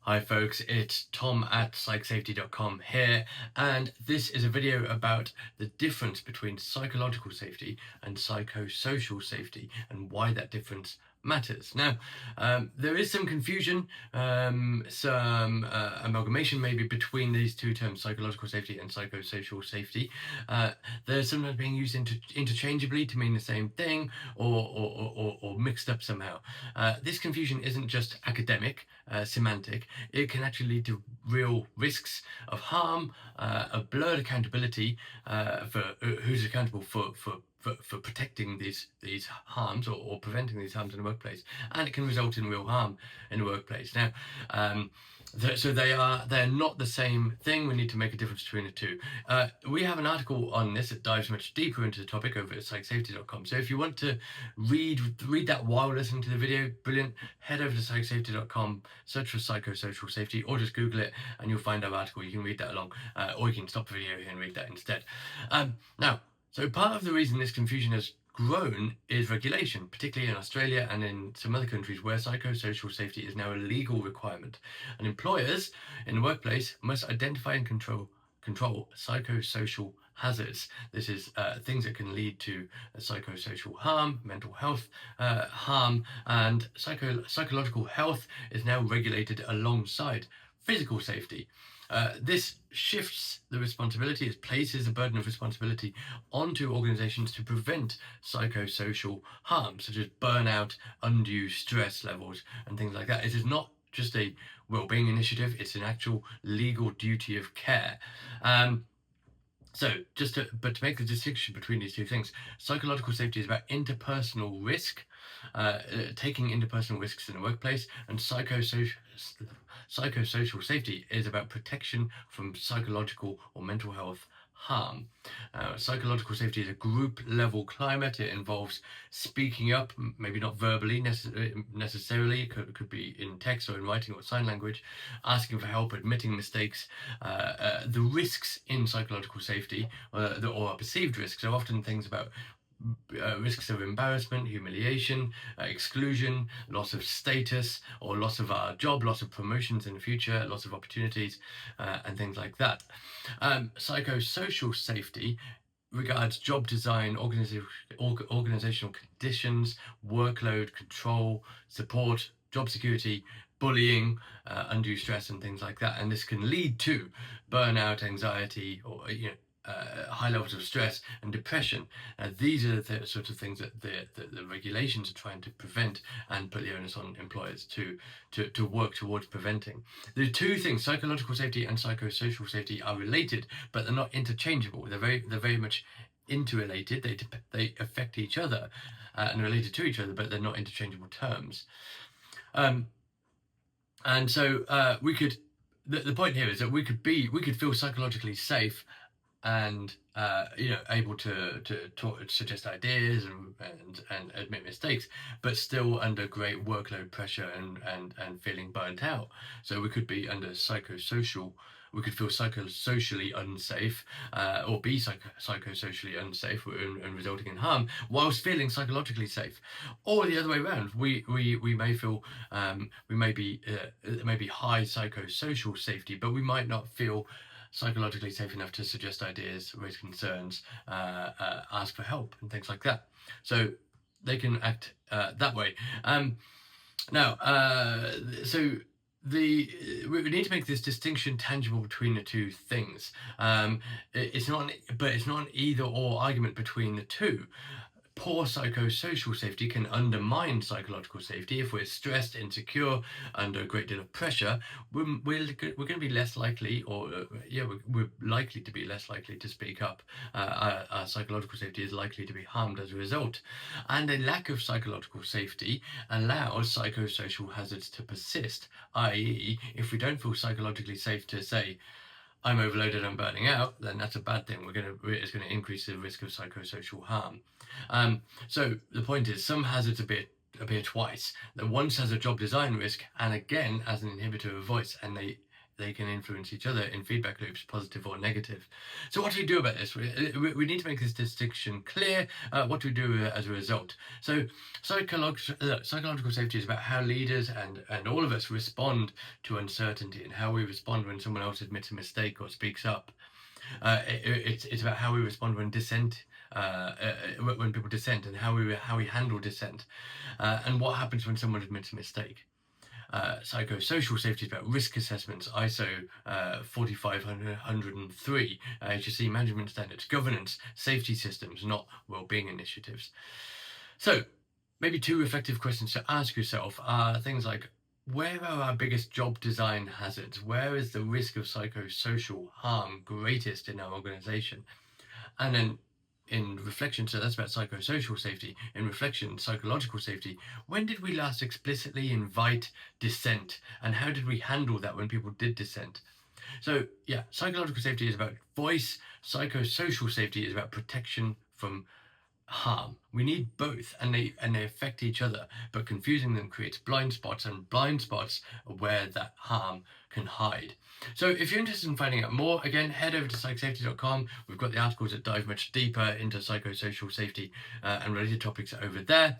Hi folks, it's Tom at psychsafety.com here, and this is a video about the difference between psychological safety and psychosocial safety and why that difference matters. Now, there is some confusion, some amalgamation maybe between these two terms, psychological safety and psychosocial safety. They're sometimes being used interchangeably to mean the same thing, or mixed up somehow. This confusion isn't just academic, semantic. It can actually lead to real risks of harm, a blurred accountability for who's accountable for protecting these harms or preventing these harms in the workplace, and it can result in real harm in the workplace. Now, so they're not the same thing. We need to make a difference between the two. We have an article on this that dives much deeper into the topic over at psychsafety.com. So if you want to read that while listening to the video, brilliant. Head over to psychsafety.com, search for psychosocial safety, or just Google it and you'll find our article. You can read that along, or you can stop the video here and read that instead. Now, so part of the reason this confusion has grown is regulation, particularly in Australia and in some other countries where psychosocial safety is now a legal requirement. And employers in the workplace must identify and control psychosocial hazards. This is things that can lead to psychosocial harm, mental health harm, and psychological health is now regulated alongside physical safety. This shifts the responsibility, it places a burden of responsibility onto organizations to prevent psychosocial harm, such as burnout, undue stress levels, and things like that. It is not just a well-being initiative, it's an actual legal duty of care. To make the distinction between these two things, psychological safety is about interpersonal risk, taking interpersonal risks in the workplace, and psychosocial safety is about protection from psychological or mental health harm. Psychological safety is a group level climate. It involves speaking up, maybe not verbally necessarily, it could be in text or in writing or sign language, asking for help, admitting mistakes. The risks in psychological safety, or perceived risks, are often things about risks of embarrassment, humiliation, exclusion, loss of status, or loss of our job, loss of promotions in the future, loss of opportunities, and things like that. Psychosocial safety regards job design, organizational conditions, workload, control, support, job security, bullying, undue stress, and things like that. And this can lead to burnout, anxiety, or high levels of stress and depression. These are the sorts of things that the regulations are trying to prevent and put the onus on employers to work towards preventing. The two things, psychological safety and psychosocial safety, are related, but they're not interchangeable. They're very much interrelated. They affect each other and are related to each other, but they're not interchangeable terms. And so we could. The point here is that we could feel psychologically safe and able to suggest ideas and admit mistakes, but still under great workload pressure and feeling burnt out. So we could be under psychosocial. We could feel psychosocially unsafe, or be psychosocially unsafe and resulting in harm, whilst feeling psychologically safe. Or the other way around, we may feel we may be high psychosocial safety, but we might not feel psychologically safe enough to suggest ideas, raise concerns, ask for help, and things like that. So they can act that way. We need to make this distinction tangible between the two things. It's not an either or argument between the two. Poor psychosocial safety can undermine psychological safety. If we're stressed, insecure, under a great deal of pressure, we're going to be less likely, we're likely to be less likely to speak up. Our psychological safety is likely to be harmed as a result. And a lack of psychological safety allows psychosocial hazards to persist, i.e., if we don't feel psychologically safe to say, I'm overloaded, I'm burning out, then that's a bad thing. It's going to increase the risk of psychosocial harm. So the point is, some hazards appear twice. That once as a job design risk, and again as an inhibitor of voice, and they can influence each other in feedback loops, positive or negative. So what do we do about this? We need to make this distinction clear. What do we do as a result? So psychological safety is about how leaders and all of us respond to uncertainty, and how we respond when someone else admits a mistake or speaks up. It's about how we respond when dissent, when people dissent, and how we handle dissent, and what happens when someone admits a mistake. Psychosocial safety is about risk assessments, ISO 45003, HSE management standards, governance, safety systems, not well-being initiatives. So maybe two reflective questions to ask yourself are things like, where are our biggest job design hazards? Where is the risk of psychosocial harm greatest in our organization? And then in reflection, so that's about psychosocial safety. In reflection, psychological safety, when did we last explicitly invite dissent? And how did we handle that when people did dissent? So yeah, psychological safety is about voice. Psychosocial safety is about protection from harm. We need both, and they affect each other, but confusing them creates blind spots, and blind spots are where that harm can hide. So if you're interested in finding out more, again, head over to psychsafety.com. We've got the articles that dive much deeper into psychosocial safety and related topics over there.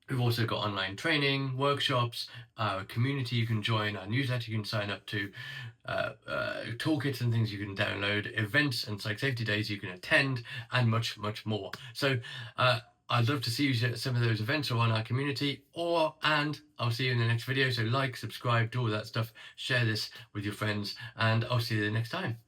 We've also got online training, workshops, our community you can join, our newsletter you can sign up to, toolkits and things you can download, events and psych safety days you can attend, and much, much more. So I'd love to see you at some of those events or on our community, and I'll see you in the next video. So like, subscribe, do all that stuff, share this with your friends, and I'll see you the next time.